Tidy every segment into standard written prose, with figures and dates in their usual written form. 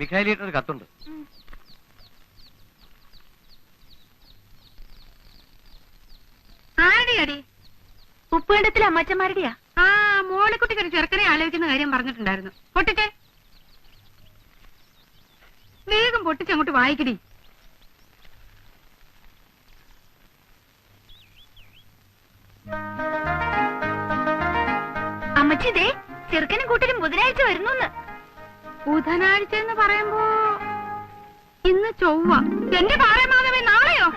മിഖായിലിട്ട് ഒരു കത്തുണ്ട്. ആരുടെയാടി? ഉപ്പുകണ്ടത്തിലെ അമ്മച്ചന്മാരുടെയാ. ആ, മോളിക്കുട്ടിക്ക് ഒരു ചെറുക്കനെ ആലോചിക്കുന്ന കാര്യം പറഞ്ഞിട്ടുണ്ടായിരുന്നു. പൊട്ടിച്ചേ, വേഗം പൊട്ടിച്ചങ്ങോട്ട് വായിക്കടി. അമ്മച്ചിതേ ചെറുക്കനും കൂട്ടരും ബുധനാഴ്ച വരുന്നു. ബുധനാഴ്ച എന്ന് പറയുമ്പോ ഇന്ന് ചൊവ്വ. എന്റെ പാറമാധവേ, നാളെയോ?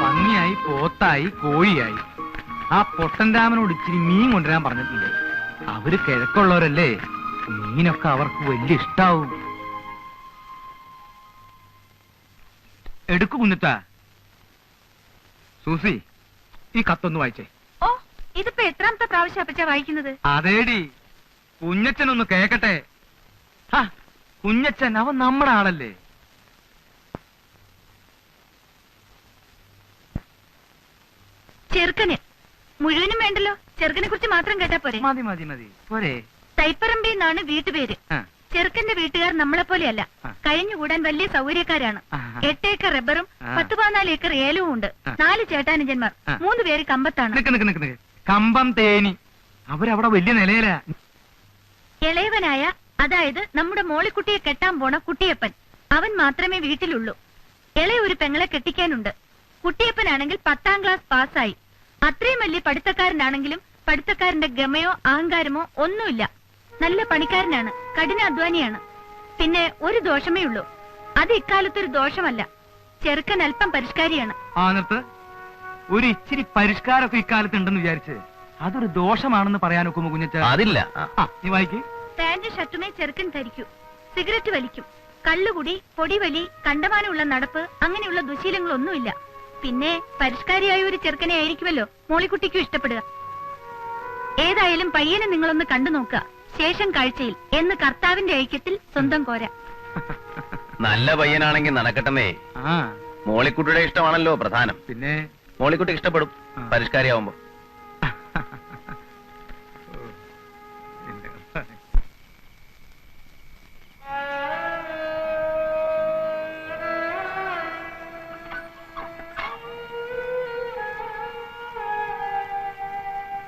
പന്നിയായി, പോത്തായി, കോഴിയായി. ആ പൊട്ടൻ രാമനോട് ഇച്ചിരി മീൻ കൊണ്ടുവരാൻ പറഞ്ഞിട്ടുണ്ട്. അവര് കിഴക്കുള്ളവരല്ലേ, മീനൊക്കെ അവർക്ക് വലിയ ഇഷ്ടാവും. എടുക്കു കുഞ്ഞിത്ത. സൂസി, ഈ കത്തൊന്ന് വായിച്ചേ. ഓ, ഇതിപ്പോ എത്രാമത്തെ പ്രാവശ്യം അപ്പച്ചാ വായിക്കുന്നത്? അതേടി, കുഞ്ഞച്ചനൊന്ന് കേക്കട്ടെ. കുഞ്ഞച്ചൻ അവൻ നമ്മുടെ ആളല്ലേ. ചെറുക്കന് മുഴുവനും വേണ്ടല്ലോ, ചെറുക്കനെ കുറിച്ച് മാത്രം കേട്ടാ പോരെ? മതി മതി മതി, പോരെ. തൈപ്പറമ്പി എന്നാണ് വീട്ടുപേര്. ചെറുക്കന്റെ വീട്ടുകാർ നമ്മളെ പോലെയല്ല, കഴിഞ്ഞുകൂടാൻ വലിയ സൗകര്യക്കാരാണ്. 8 ഏക്കർ റബ്ബറും 10-14 ഏക്കർ ഏലവും ഉണ്ട്. 4 ചേട്ടാനുജന്മാർ, 3 പേര് കമ്പത്താണ്. കമ്പം തേനി, അവരവിടെ വലിയ നിലയില. ഇളയവനായ, അതായത് നമ്മുടെ മോളിക്കുട്ടിയെ കെട്ടാൻ പോണ കുട്ടിയപ്പൻ, അവൻ മാത്രമേ വീട്ടിലുള്ളൂ. ഇളയ ഒരു പെങ്ങളെ കെട്ടിക്കാനുണ്ട്. കുട്ടിയപ്പനാണെങ്കിൽ 10ാം ക്ലാസ് പാസ്സായി. അത്രയും വലിയ പഠിത്തക്കാരനാണെങ്കിലും പഠിത്തക്കാരന്റെ ഗമയോ അഹങ്കാരമോ ഒന്നുമില്ല. നല്ല പണിക്കാരനാണ്, കഠിനാധ്വാനിയാണ്. പിന്നെ ഒരു ദോഷമേ ഉള്ളൂ, അത് ഇക്കാലത്തൊരു ദോഷമല്ല. ചെറുക്കൻ അല്പം പരിഷ്കാരിയാണ്. ഒരു ഇച്ചിരി പരിഷ്കാരമൊക്കെ ഇക്കാലത്ത് ഉണ്ടെന്ന് വിചാരിച്ച് അതൊരു ദോഷമാണെന്ന് പറയാൻ ഒക്കുമോ കുഞ്ഞച്ച? അതില്ല. നീ വായിക്ക്. പാന്റ് ഷർട്ടുമേ ചെറുക്കൻ ധരിക്കൂ. സിഗരറ്റ് വലിക്കും. കള്ളുകുടി, പൊടിവലി, കണ്ടമാനമുള്ള നടപ്പ്, അങ്ങനെയുള്ള ദുശീലങ്ങളൊന്നുമില്ല. പിന്നെ പരിഷ്കാരിയായ ഒരു ചെറുക്കനെ ആയിരിക്കുമല്ലോ മോളിക്കുട്ടിക്കും ഇഷ്ടപ്പെടുക. ഏതായാലും പയ്യനെ നിങ്ങളൊന്ന് കണ്ടു നോക്കുക. ശേഷം കാഴ്ചയിൽ എന്ന് കർത്താവിന്റെ ഐക്യത്തിൽ സ്വന്തം കോര. നല്ല പയ്യനാണെങ്കിൽ നടക്കട്ടെന്നേ. മോളിക്കുട്ടിയുടെ ഇഷ്ടമാണല്ലോ പ്രധാനം. പിന്നെ മോളിക്കുട്ടി ഇഷ്ടപ്പെടും പരിഷ്കാരിയാവുമ്പോ.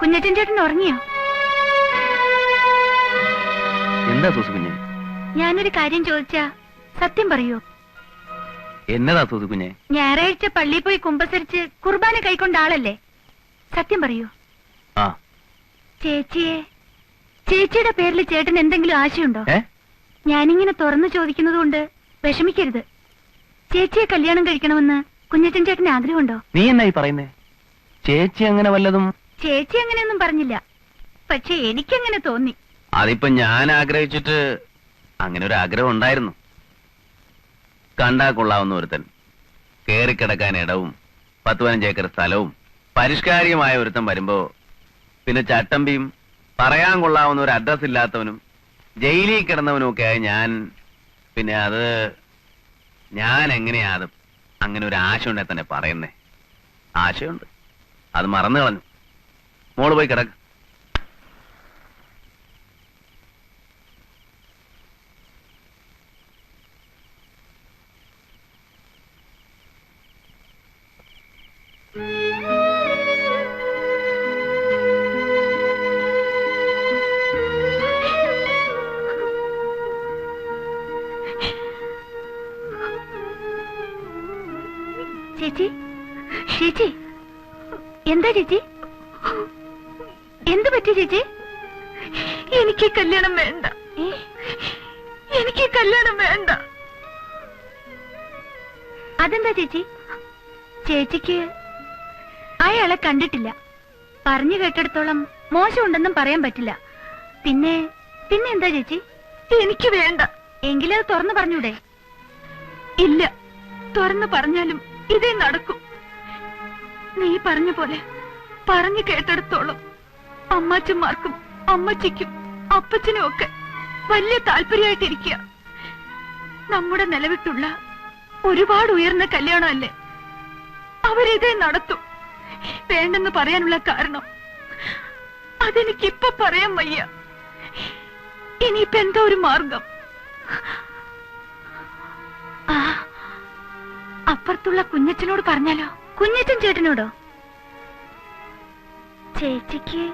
കുഞ്ഞച്ചൻ ചേട്ടൻ ഉറങ്ങിയോ? എന്താ സൂസു കുഞ്ഞെ? ഞാനൊരു കാര്യം ചോദിച്ചാ സത്യം പറയൂ? എന്നതാ സൂസു കുഞ്ഞെ? ഞായറാഴ്ച പള്ളിയിൽ പോയി കുമ്പസരിച്ച് കുർബാന കൈക്കൊണ്ട ആളല്ലേ? സത്യം പറയൂ. ചേച്ചിയുടെ പേരിൽ ചേട്ടൻ എന്തെങ്കിലും ആശയുണ്ടോ? ഞാനിങ്ങനെ തുറന്നു ചോദിക്കുന്നത് കൊണ്ട് വിഷമിക്കരുത്. ചേച്ചിയെ കല്യാണം കഴിക്കണമെന്ന് കുഞ്ഞച്ചൻ ചേട്ടന് ആഗ്രഹമുണ്ടോ? നീ എന്നായി പറയുന്നേ? ചേച്ചി അങ്ങനെ വല്ലതും? ചേച്ചി അങ്ങനെയൊന്നും പറഞ്ഞില്ല, പക്ഷെ എനിക്കങ്ങനെ തോന്നി. അതിപ്പോ ഞാൻ ആഗ്രഹിച്ചിട്ട് അങ്ങനെ ഒരു ആഗ്രഹം ഉണ്ടായിരുന്നു. കണ്ടാ കൊള്ളാവുന്ന ഒരുത്തൻ, കേറിക്കിടക്കാൻ ഇടവും 10-15 ഏക്കർ സ്ഥലവും പരിഷ്കാരിയുമായ ഒരുത്തൻ വരുമ്പോ പിന്നെ ചട്ടമ്പിയും പറയാൻ കൊള്ളാവുന്ന ഒരു അഡ്രസ് ഇല്ലാത്തവനും ജയിലിൽ കിടന്നവനും ഒക്കെ ആയി ഞാൻ എങ്ങനെയാ അത് അങ്ങനെ ഒരു ആശ ഉണ്ടെ തന്നെ പറയുന്നേ? ആശയുണ്ട്, അത് മറന്നു കളഞ്ഞു. മോള് പോയി കിടക്ക്. ചേച്ചി, ചേച്ചി, എന്താ ചേച്ചി? എന്ത് പറ്റി ചേച്ചി? എനിക്ക് കല്യാണം വേണ്ട, എനിക്ക് കല്യാണം വേണ്ട. അതെന്താ ചേച്ചി? ചേച്ചിക്ക് അയാളെ കണ്ടിട്ടില്ല. പറഞ്ഞു കേട്ടിടത്തോളം മോശമുണ്ടെന്നും പറയാൻ പറ്റില്ല. പിന്നെ എന്താ ചേച്ചി? എനിക്ക് വേണ്ട. എങ്കിലത് തുറന്നു പറഞ്ഞൂടെ? ഇല്ല, തുറന്നു പറഞ്ഞാലും ഇതേ നടക്കും. നീ പറഞ്ഞ പോലെ പറഞ്ഞു കേട്ടിടത്തോളം അമ്മാച്ചന്മാർക്കും അമ്മച്ചിക്കും അപ്പച്ചനും ഒക്കെ വലിയ താല്പര്യമായിട്ടിരിക്കുക. നമ്മുടെ നിലവിട്ടുള്ള ഒരുപാട് ഉയർന്ന കല്യാണമല്ലേ, അവരിതേ നടത്തും. വേണ്ടെന്ന് പറയാനുള്ള കാരണം അതെനിക്കിപ്പൊ പറയാൻ വയ്യ. ഇനിയിപ്പൊ എന്തോ ഒരു മാർഗം. അപ്പുറത്തുള്ള കുഞ്ഞച്ചനോട് പറഞ്ഞാലോ? കുഞ്ഞച്ചൻ ചേട്ടനോടോ? ചേച്ചിക്ക്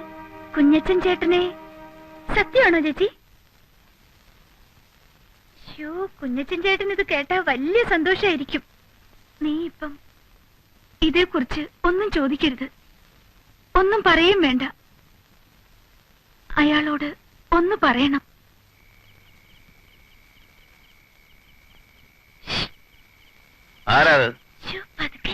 കുഞ്ഞച്ചൻ ചേട്ടനെ സത്യമാണോ ചേച്ചി? കുഞ്ഞച്ചൻ ചേട്ടൻ ഇത് കേട്ടാ വലിയ സന്തോഷായിരിക്കും. നീ ഇപ്പം ഇതേക്കുറിച്ച് ഒന്നും ചോദിക്കരുത്, ഒന്നും പറയും വേണ്ട. അയാളോട് ഒന്ന് പറയണം. ആരാത്? പതുക്കെ.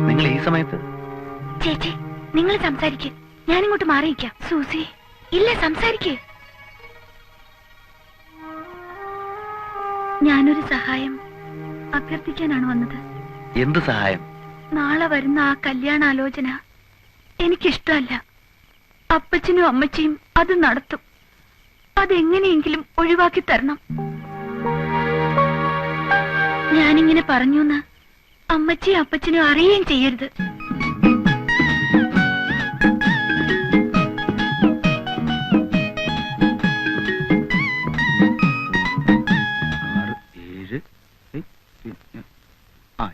നിങ്ങൾ ഈ സമയത്ത്? ചേച്ചി, നിങ്ങൾ സംസാരിക്ക്, ഞാനിങ്ങോട്ട് മാറിയിക്കാം. സൂസി, ഇല്ല, സംസാരിക്ക്. ഞാനൊരു സഹായം അഭ്യർത്ഥിക്കാനാണ് വന്നത്. എന്ത് സഹായം? നാളെ വരുന്ന ആ കല്യാണാലോചന എനിക്കിഷ്ടമല്ല. അപ്പച്ചനും അമ്മച്ചിയും അത് നടത്തും. അതെങ്ങനെയെങ്കിലും ഒഴിവാക്കി തരണം. ഞാനിങ്ങനെ പറഞ്ഞൂന്ന് അമ്മച്ചിയും അപ്പച്ചനും അറിയുകയും ചെയ്യരുത്.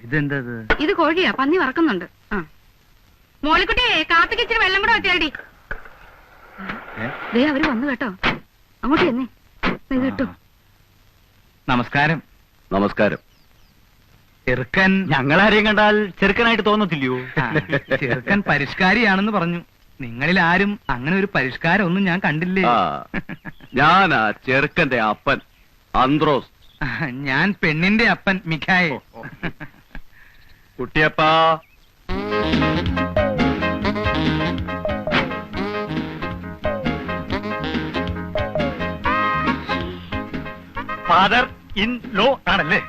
ഇതെന്തത്? ഇത് കോഴിയാ, പന്നി വറക്കുന്നുണ്ട്. മോളിക്കുട്ടിയെ കാപ്പിക്ക് ഇച്ചിരി വെള്ളം കൂടെ വെച്ചേടി. ദേ അവര് വന്നു കേട്ടോ. അങ്ങോട്ട് ചെന്നേ, ഇത് കിട്ടും. നമസ്കാരം. നമസ്കാരം. ചെറുക്കൻ ഞങ്ങളാരെയും കണ്ടാൽ ചെറുക്കനായിട്ട് തോന്നത്തില്ലയോ? ചെറുക്കൻ പരിഷ്കാരിയാണെന്ന് പറഞ്ഞു. നിങ്ങളിൽ ആരും അങ്ങനെ ഒരു പരിഷ്കാരം ഒന്നും ഞാൻ കണ്ടില്ലേ. ഞാനാ ചെറുക്കന്റെ അപ്പൻ അന്ത്രോസ്. ഞാൻ പെണ്ണിന്റെ അപ്പൻ മിഖായേ. കുട്ടിയപ്പാ, ഫാദർ ഇൻ ലോ ആണല്ലേ?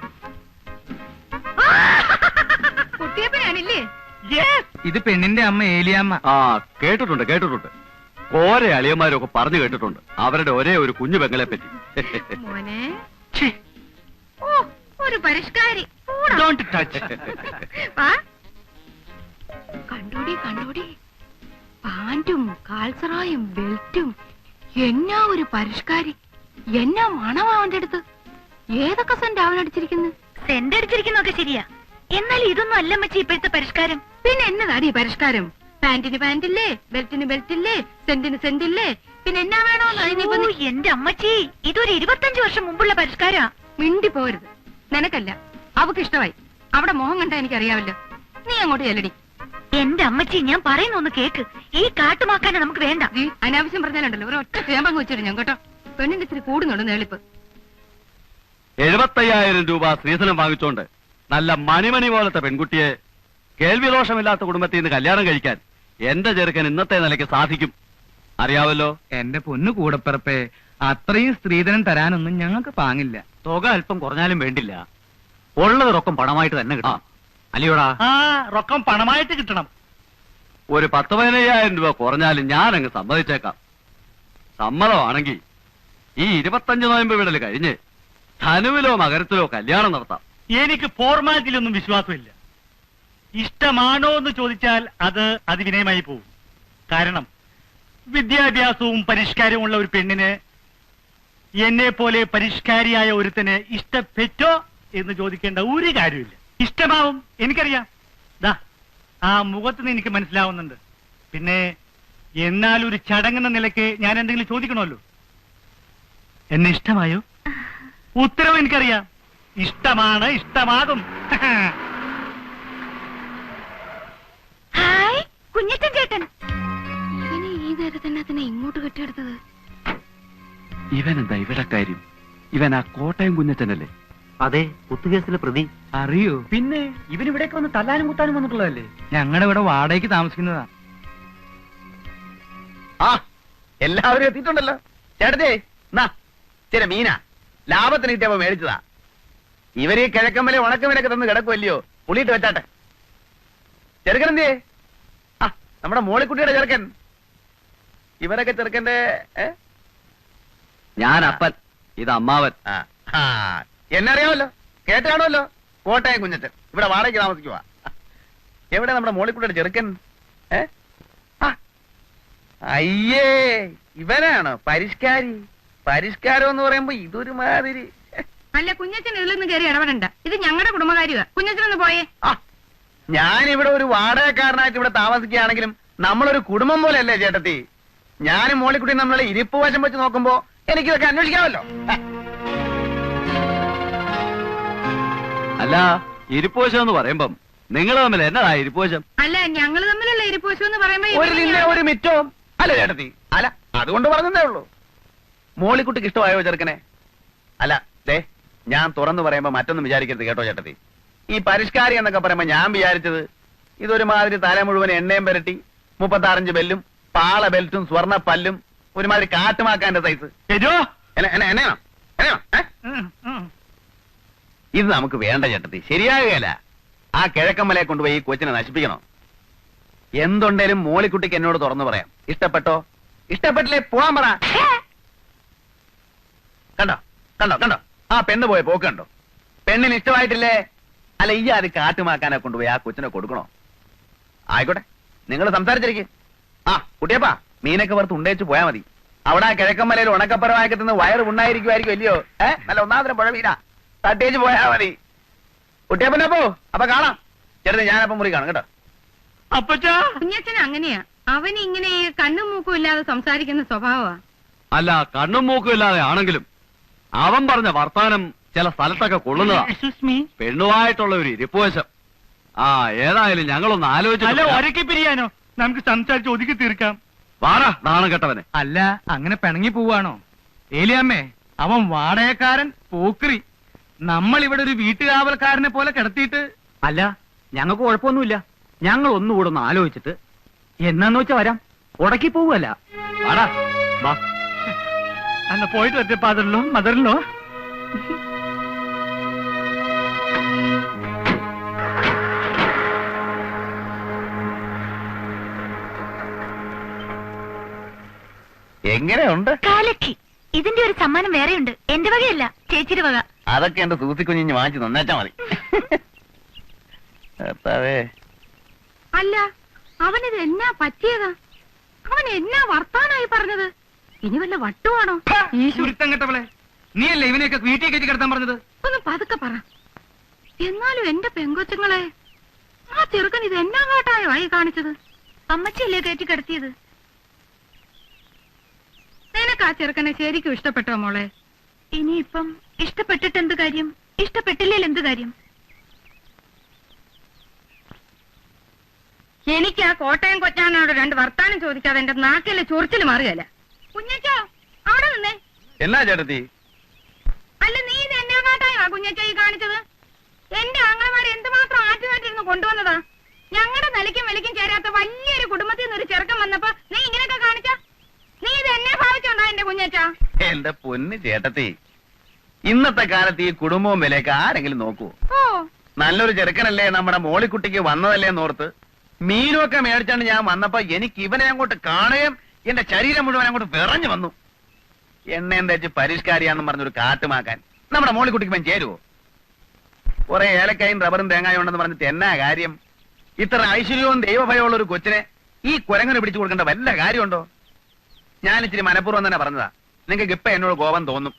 കുട്ടിയപ്പനാണില്ലേ? ഇത് പെണ്ണിന്റെ അമ്മ ഏലിയാമ്മ. ആ കേട്ടിട്ടുണ്ട് കേട്ടിട്ടുണ്ട്. ഓരോ അളിയന്മാരൊക്കെ പറഞ്ഞു കേട്ടിട്ടുണ്ട് അവരുടെ ഒരേ ഒരു കുഞ്ഞു പെങ്ങളെ പറ്റി. മോനെ, ഓ ഒരു പരിഷ്കാരി. Don't touch. കണ്ടോടി കണ്ടോടി, പാന്റും കാൽസറായും ബെൽറ്റും. എന്നാ ഒരു പരിഷ്കാരി, എന്നാ മണം അവന്റെ അടുത്ത്. ഏതൊക്കെ സെന്റ് അവനടിച്ചിരിക്കുന്നു. സെന്റ് അടിച്ചിരിക്കുന്നൊക്കെ ശരിയാ, എന്നാൽ ഇതൊന്നും അല്ല മച്ചി ഇപ്പോഴത്തെ പരിഷ്കാരം. പിന്നെ എന്നതാടി പരിഷ്കാരം? പാന്റിന് പാന്റില്ലേ, ബെൽറ്റിന് ബെൽറ്റില്ലേ, സെന്റിന് സെന്റില്ലേ, പിന്നെ എന്നാ വേണോന്ന്? എന്റെ അമ്മച്ചി, ഇതൊരു 25 വർഷം മുമ്പുള്ള പരിഷ്കാരാ. മിണ്ടി പോരുത്. നിനക്കല്ല, അവക്ക് ഇഷ്ടമായി. അവിടെ മോഹം കണ്ടാ എനിക്കറിയാവല്ലോ. നീ അങ്ങോട്ട് ചെല്ലടി. എന്റെ അമ്മച്ചി, ഞാൻ പറയുന്ന ഒന്ന് കേക്ക്. ഈ കാട്ടുമാക്കാനെ നമുക്ക് വേണ്ട. നീ അനാവശ്യം പറഞ്ഞാലുണ്ടല്ലോ ഒരു ഒറ്റ ചേമ്പങ്ങ് വെച്ചിട്ട് ഞാൻ കേട്ടോ. പെണ്ണിന്റെ ഇത്തിരി കൂടുന്നുണ്ട് നേളിപ്പ്. 75,000 രൂപ സ്ത്രീധനം വാങ്ങിച്ചോണ്ട് നല്ല മണിമണി പോലത്തെ പെൺകുട്ടിയെ കേൾവി ദോഷമില്ലാത്ത കുടുംബത്തിൽ നിന്ന് കല്യാണം കഴിക്കാൻ എന്റെ ചെറുക്കൻ ഇന്നത്തെ നിലയ്ക്ക് സാധിക്കും. അറിയാവല്ലോ. എന്റെ പൊന്നു കൂടപ്പിറപ്പേ, അത്രയും സ്ത്രീധനം തരാനൊന്നും ഞങ്ങൾക്ക് പാങ്ങില്ല. തുക അല്പം കുറഞ്ഞാലും വേണ്ടില്ല, ഉള്ളത് റൊക്കം പണമായിട്ട് തന്നെ കിട്ടാം. അല്ലയോടാ? ആ, റൊക്കം പണമായിട്ട് കിട്ടണം. ഒരു 10-15,000 രൂപ കുറഞ്ഞാലും ഞാൻ അങ്ങ് സമ്മതിച്ചേക്കാം. സമ്മതമാണെങ്കിൽ ഈ 25 നോയമ്പ് വിടൽ കഴിഞ്ഞ് ധനുവിലോ മകരത്തിലോ കല്യാണം നടത്താം. എനിക്ക് ഫോർമാലിറ്റിയിലൊന്നും വിശ്വാസമില്ല. ഇഷ്ടമാണോ എന്ന് ചോദിച്ചാൽ അത് അതിവിനയമായി പോകും. കാരണം വിദ്യാഭ്യാസവും പരിഷ്കാരവും ഉള്ള ഒരു പെണ്ണിന് എന്നെ പോലെ പരിഷ്കാരിയായ ഒരുത്തന് ഇഷ്ടപ്പെട്ടോ എന്ന് ചോദിക്കേണ്ട ഒരു കാര്യമില്ല. ഇഷ്ടമാവും, എനിക്കറിയാം. ദാ ആ മുഖത്ത് എനിക്ക് മനസ്സിലാവുന്നുണ്ട്. പിന്നെ എന്നാൽ ഒരു ചടങ്ങെന്ന നിലയ്ക്ക് ഞാൻ എന്തെങ്കിലും ചോദിക്കണമല്ലോ. എന്നെ ഇഷ്ടമായോ? ഉത്തരവ് എനിക്കറിയാം. ഇഷ്ടമാണ്, ഇഷ്ടമാകും. ഹായ് കുഞ്ഞച്ചൻ ചേട്ടൻ. ഇവനെ ഈ നേരത്തെ തന്നെ ഇങ്ങോട്ട് കെട്ടിയെടുത്തത്. ഇവനെന്താ ഇവിടെ കാര്യം? ഇവൻ ആ കോട്ടയം കുഞ്ഞച്ചനല്ലേ? അതെ, കുത്തുകേസിലെ പ്രതി. അറിയോ? പിന്നെ ഇവനിവിടേക്ക് വന്ന് തല്ലാനും കുത്താനും വന്നിട്ടുള്ളതല്ലേ? ഞങ്ങളുടെ ഇവിടെ വാടകയ്ക്ക് താമസിക്കുന്നതാ. ആ എല്ലാവരും എത്തിയിട്ടുണ്ടല്ലോ. ചേട്ടത്തെ ചില മീന ലാഭത്തിന് കിട്ടിയപ്പോ മേടിച്ചതാ. ഇവര് ഈ കിഴക്കമ്പലെ ഉണക്കമീനൊക്കെ തന്ന് കിടക്കുമല്ലയോ, പുളിയിട്ട് വെച്ചാട്ടെ. ചെറുക്കനെന്തേ? ആ നമ്മുടെ മോളിക്കുട്ടിയുടെ ചെറുക്കൻ. ഇവരൊക്കെ ചെറുക്കന്റെ ഞാൻ അപ്പൻ, ഇത് അമ്മാവൻ. എന്നെ അറിയാമല്ലോ, കേട്ടാണല്ലോ. കോട്ടയം കുഞ്ഞച്ചൻ ഇവിടെ വാടകയ്ക്ക് താമസിക്കുവാ. എവിടെ നമ്മുടെ മോളിക്കുട്ടിയുടെ ചെറുക്കൻ? അയ്യേ, ഇവനാണോ പരിഷ്കാരി? പരിഷ്കാരം എന്ന് പറയുമ്പോ ഇതൊരു മാതിരി. അല്ല, കുഞ്ഞച്ചൻ ഇതിലൊന്നും കയറി ഇടപെടണ്ട. ഇത് ഞങ്ങളുടെ കുടുംബകാര്യമാ. കുഞ്ഞച്ചനൊന്ന് പോയേ. ഞാനിവിടെ ഒരു വാടകക്കാരനായിട്ട് ഇവിടെ താമസിക്കുകയാണെങ്കിലും നമ്മളൊരു കുടുംബം പോലെയല്ലേ ചേട്ടത്തി? ഞാനും മോളിക്കുട്ടിയും നമ്മളെ ഇരിപ്പ് വശം വെച്ച് നോക്കുമ്പോ എനിക്കിതൊക്കെ അന്വേഷിക്കാമല്ലോ. അല്ല, ഇരിപ്പോശം എന്ന് പറയുമ്പം നിങ്ങൾ തമ്മിൽ എന്നതാ ഇരിപ്പോശം? അല്ല, ഞങ്ങൾ തമ്മിലുള്ള ഇരിപ്പോശം എന്ന് പറയുമ്പോ ഒരു നിന്നെ ഒരു മിറ്റവും അല്ല ചേട്ടത്തി. അല്ല, അതുകൊണ്ട് പറഞ്ഞതേ ഉള്ളൂ. മോളിക്കുട്ടിക്ക് ഇഷ്ടമായോ ചെറുക്കനെ? അല്ല, ദേ ഞാൻ തുറന്നു പറയുമ്പോ മറ്റൊന്നും വിചാരിക്കരുത് കേട്ടോ ചേട്ടത്തി. ഈ പരിഷ്കാരി എന്നൊക്കെ പറയുമ്പോ ഞാൻ വിചാരിച്ചത് ഇതൊരുമാതിരി തല മുഴുവൻ എണ്ണയും പുരട്ടി 35 ബെല്ലും പാള ബെൽറ്റും സ്വർണ്ണ പല്ലും ഒരുമാതിരി കാട്ടുമാക്കാന്റെ സൈസ്. ഇത് നമുക്ക് വേണ്ട ചേട്ടത്തി, ശരിയാകുകയല്ല. ആ കിഴക്കമ്മലയെ കൊണ്ടുപോയി ഈ കൊച്ചിനെ നശിപ്പിക്കണം. എന്തുണ്ടേലും മോളിക്കുട്ടിക്ക് എന്നോട് തുറന്നു പറയാം. ഇഷ്ടപ്പെട്ടോ? ഇഷ്ടപ്പെട്ടില്ലേ പോവാൻ പറ. കണ്ടോ കണ്ടോ കണ്ടോ ആ പെണ്ണ് പോയ പോക്ക് കണ്ടോ? പെണ്ണിന് ഇഷ്ടമായിട്ടില്ലേ? അല്ല, ഈ അത് കാട്ടുമാക്കാനെ കൊണ്ടുപോയി ആ കൊച്ചിനെ കൊടുക്കണോ? ആയിക്കോട്ടെ, നിങ്ങൾ സംസാരിച്ചിരിക്കും. കുട്ടിയപ്പാ, മീനൊക്കെ വറുത്ത് ഉണ്ടേച്ച് പോയാ മതി. അവിടെ ആ കിഴക്കമ്മലയിൽ ഉണക്കപ്പരമാക്കി തിന്ന് വയറ് ഉണ്ടായിരിക്കുമായിരിക്കും അല്ലയോ? നല്ല ഒന്നാമതരം പുഴ മീനാ, തട്ടേച്ച് പോയാ മതി. കുട്ടിയപ്പനപ്പോ അപ്പൊ കാണാം. ചേട്ടൻ ഞാനപ്പം മുറി കാണും കേട്ടോ. കുഞ്ഞച്ചൻ അങ്ങനെയാ. അവന് ഇങ്ങനെ കണ്ണും മൂക്കും ഇല്ലാതെ സംസാരിക്കുന്ന സ്വഭാവമാ. അല്ല, കണ്ണും മൂക്കും ഇല്ലാതെ ആണെങ്കിലും അവൻ പറഞ്ഞ വർത്താനം ചില സ്ഥലത്തൊക്കെ കൊള്ളുന്നതാ. പെണ്ണുമായിട്ടുള്ള ഒരു ഇരിപ്പുവശം. ഏതായാലും ഞങ്ങളൊന്ന് ആലോചിച്ചു പിരിയാനോ? നമുക്ക് സംസാരിച്ച് ഒതുക്കി തീർക്കാം. വാടാ നാണം കെട്ടവനെ. അല്ല, അങ്ങനെ പിണങ്ങി പോവാണോ? ഏലിയമ്മേ, അവൻ വാടകക്കാരൻ, പോക്രി. നമ്മൾ ഇവിടെ ഒരു വീട്ടുകാവൽക്കാരനെ പോലെ കിടത്തിയിട്ട്. അല്ല, ഞങ്ങൾക്ക് കുഴപ്പമൊന്നുമില്ല. ഞങ്ങൾ ഒന്നുകൂടെ ഒന്ന് ആലോചിച്ചിട്ട് എന്നാന്ന് വെച്ചാ വരാം. ഉടക്കി പോവല്ല. വാടാ വാ. അന്ന് പോയിട്ട് വരട്ടെ ഫാദറിലോ മദറിലോ. എങ്ങനെയുണ്ട്? കാലക്കി. ഇതിന്റെ ഒരു സമ്മാനം വേറെയുണ്ട്. എന്റെ വകയല്ല, ചേച്ചിയുടെ വക. അതൊക്കെ എന്റെ സൂസിക്കുഞ്ഞിഞ്ഞ് വാങ്ങിച്ചു നന്നാച്ചാ മതി. അല്ല, അവനിത് എന്നാ പറ്റിയതാ? അവൻ എന്നാ വർത്താനായി പറഞ്ഞത്? ഇനി വല്ല വട്ടുവാണോ? ഈശ്വരിത്തം കെട്ടവളെ, നീയല്ലേ ഇവനെയൊക്കെ വീട്ടിൽ കയറ്റി കിടത്താൻ പറഞ്ഞത്? ഒന്ന് പതുക്കെ പറ. എന്നാലും എന്റെ പെങ്കൊച്ചുങ്ങളെ, ആ ചെറുക്കൻ ഇത് എന്നാ കാട്ടായോ ആയി കാണിച്ചത്? അമ്മച്ചല്ലേ കയറ്റി കിടത്തിയത്. നിനക്ക് ആ ചെറുക്കനെ ശരിക്കും ഇഷ്ടപ്പെട്ടോ മോളെ? ഇനിയിപ്പം ഇഷ്ടപ്പെട്ടിട്ട് എന്ത് കാര്യം? ഇഷ്ടപ്പെട്ടില്ലേൽ എന്ത് കാര്യം? എനിക്ക് ആ കോട്ടയം കൊച്ചാനോട് 2 വർത്താനം ചോദിക്കാതെ എന്റെ നാക്കിലെ ചൊറിച്ചിൽ മാറുകയല്ല. കുഞ്ഞച്ചോ, അവിടെ നിന്നേ. എന്നാ ചേട്ടത്തി? അല്ല, നീ ഇത് എന്നാ കാട്ടായോ കുഞ്ഞച്ചോ ഈ കാണിച്ചത്? എന്റെ ആങ്ങളമാർ എന്തുമാത്രം ആറ്റുമായിട്ടിരുന്ന് കൊണ്ടുവന്നതാ. ഞങ്ങളുടെ നിലയ്ക്കും വിലയ്ക്കും ചേരാത്ത വലിയൊരു കുടുംബത്തിൽ നിന്ന് ഒരു ചെറുക്കം വന്നപ്പോ നീ ഇങ്ങനെയൊക്കെ കാണിച്ച? നീ ഇത് എന്നെ ഭാവിച്ചോണ്ടാ എന്റെ കുഞ്ഞച്ചാ? എന്റെ പൊന്ന് ചേട്ടത്തി, ഇന്നത്തെ കാലത്ത് ഈ കുടുംബവും വിലയൊക്കെ ആരെങ്കിലും നോക്കൂ? നല്ലൊരു ചെറുക്കനല്ലേ നമ്മുടെ മോളിക്കുട്ടിക്ക് വന്നതല്ലേ എന്നോർത്ത് മീനുമൊക്കെ മേടിച്ചാണ്ട് ഞാൻ വന്നപ്പോ എനിക്ക് ഇവനെ അങ്ങോട്ട് കാണുകയും എന്റെ ശരീരം മുഴുവൻ അങ്ങോട്ട് വിറഞ്ഞു വന്നു. എണ്ണയും തേച്ച് പരിഷ്കാരിയാന്ന് പറഞ്ഞൊരു കാട്ടുമാക്കാൻ നമ്മുടെ മോളിക്കുട്ടിക്ക് ചേരുവോ? കുറെ ഏലക്കായും റബ്ബറും തേങ്ങായും ഉണ്ടെന്ന് പറഞ്ഞിട്ട് എന്നാ കാര്യം? ഇത്ര ഐശ്വര്യവും ദൈവഭയമുള്ള ഒരു കൊച്ചിനെ ഈ കുരങ്ങനെ പിടിച്ചു കൊടുക്കേണ്ട വല്ല കാര്യമുണ്ടോ? ഞാൻ ഇച്ചിരി മനഃപൂർവ്വം തന്നെ പറഞ്ഞതാ. നിങ്ങൾക്ക് ഇപ്പൊ എന്നോട് കോപം തോന്നും.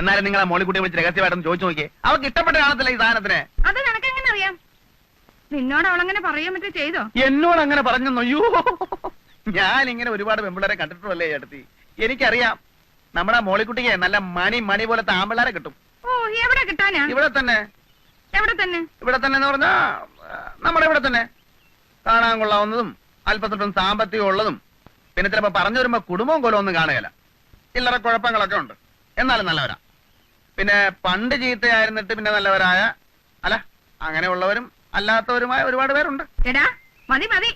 എന്നാലും നിങ്ങളെ മോളിക്കുട്ടിയെ വിളിച്ച് രഹസ്യമായിട്ടൊന്ന് ചോദിച്ചു നോക്കിയേ. അവർക്ക് ഇഷ്ടപ്പെട്ട കാണത്തില്ല ഈ സാധനത്തിന്. അത് നിനക്കെങ്ങനെ അറിയാം? നിന്നോട് അവളങ്ങനെ പറയാൻ പറ്റും ചെയ്തോ? എന്നോട് അങ്ങനെ പറഞ്ഞെന്നോ? അയ്യോ, ഞാൻ ഇങ്ങനെ ഒരുപാട് പെമ്പിള്ളേരെ കണ്ടിട്ടുള്ളല്ലേ ചേട്ടത്തി. എനിക്കറിയാം നമ്മുടെ മോളിക്കുട്ടിക്ക് നല്ല മണി പോലത്തെ ആമ്പിള്ളേരെ കിട്ടും. ഓ, എവിടെ കിട്ടാനാ? ഇവിടെ തന്നെ. എവിടെ തന്നെ? ഇവിടെ തന്നെ എന്ന് പറഞ്ഞാ നമ്മുടെ ഇവിടെ തന്നെ. കാണാൻ കൊള്ളാവുന്നതും അല്പത്തൊട്ടും സാമ്പത്തികം ഉള്ളതും പിന്നെ ചിലപ്പോ പറഞ്ഞു വരുമ്പോ കുടുംബവും കൊലം ഒന്നും കാണുകയില്ല. ചില്ലറ കുഴപ്പങ്ങളൊക്കെ ഉണ്ട്, എന്നാലും നല്ലവരാ. പിന്നെ പണ്ട് ചീത്തയായിരുന്നിട്ട് പിന്നെ നല്ലവരായ, അല്ല അങ്ങനെയുള്ളവരും അല്ലാത്തവരുമായ ഒരുപാട് പേരുണ്ട്. എടാ, മതി.